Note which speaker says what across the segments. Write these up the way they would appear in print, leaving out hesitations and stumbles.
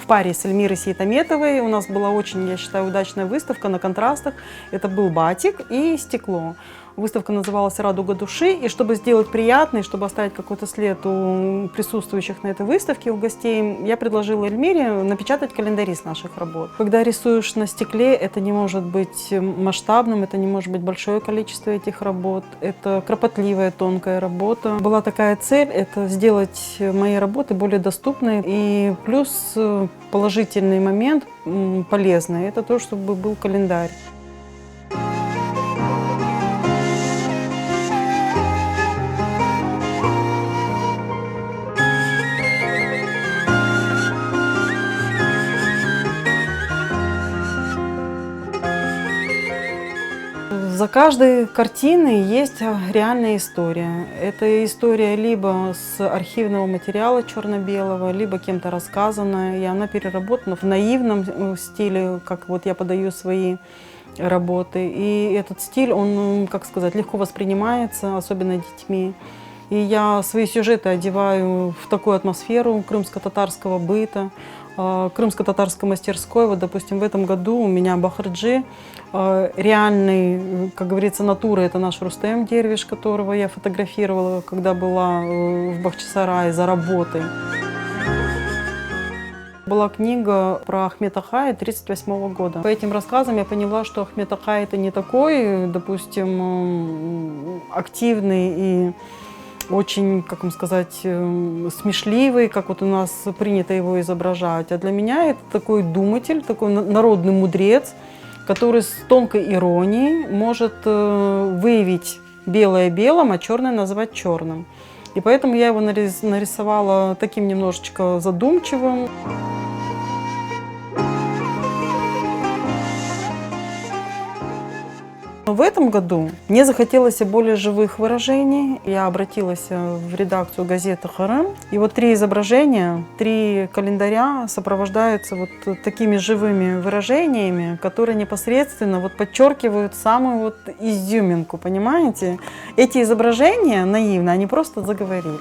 Speaker 1: в паре с Эльмирой Сейтаметовой. У нас была очень, я считаю, удачная выставка на контрастах. Это был батик и стекло. Выставка называлась «Радуга души», и чтобы сделать приятный, чтобы оставить какой-то след у присутствующих на этой выставке, у гостей, я предложила Эльмире напечатать календари с наших работ. Когда рисуешь на стекле, это не может быть масштабным, это не может быть большое количество этих работ, это кропотливая, тонкая работа. Была такая цель – это сделать мои работы более доступной, и плюс положительный момент, полезный, это то, чтобы был календарь. За каждой картиной есть реальная история. Это история либо с архивного материала черно-белого, либо кем-то рассказанная, и она переработана в наивном стиле, как вот я подаю свои работы. И этот стиль, он, как сказать, легко воспринимается, особенно детьми. И я свои сюжеты одеваю в такую атмосферу крымско-татарского быта, крымско-татарской мастерской. Вот, допустим, в этом году у меня Бахарджи, реальный, как говорится, натура, это наш Рустем Дервиш, которого я фотографировала, когда была в Бахчисарае за работой. Была книга про Ахмед Акая 1938 года. По этим рассказам я поняла, что Ахмед Акай это не такой, допустим, активный и очень, как вам сказать, смешливый, как вот у нас принято его изображать. А для меня это такой думатель, такой народный мудрец, который с тонкой иронией может выявить белое белым, а черное назвать черным. И поэтому я его нарисовала таким немножечко задумчивым. В этом году мне захотелось более живых выражений. Я обратилась в редакцию газеты «Харам». И вот 3 изображения, 3 календаря сопровождаются вот такими живыми выражениями, которые непосредственно вот подчеркивают самую вот изюминку, понимаете? Эти изображения наивно, они просто заговорили.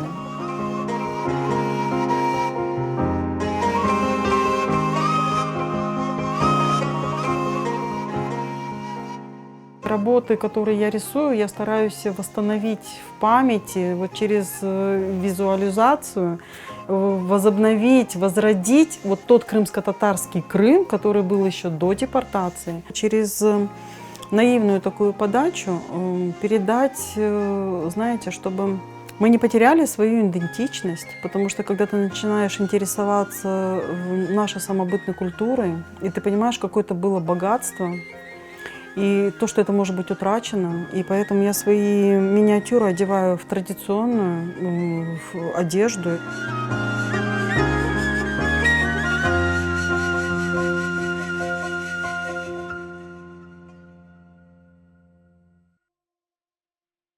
Speaker 1: Работы, которые я рисую, я стараюсь восстановить в памяти вот через визуализацию, возобновить, возродить вот тот крымско-татарский Крым, который был еще до депортации. Через наивную такую подачу передать, знаете, чтобы мы не потеряли свою идентичность, потому что когда ты начинаешь интересоваться нашей самобытной культурой, и ты понимаешь, какое-то было богатство, и то, что это может быть утрачено. И поэтому я свои миниатюры одеваю в традиционную одежду.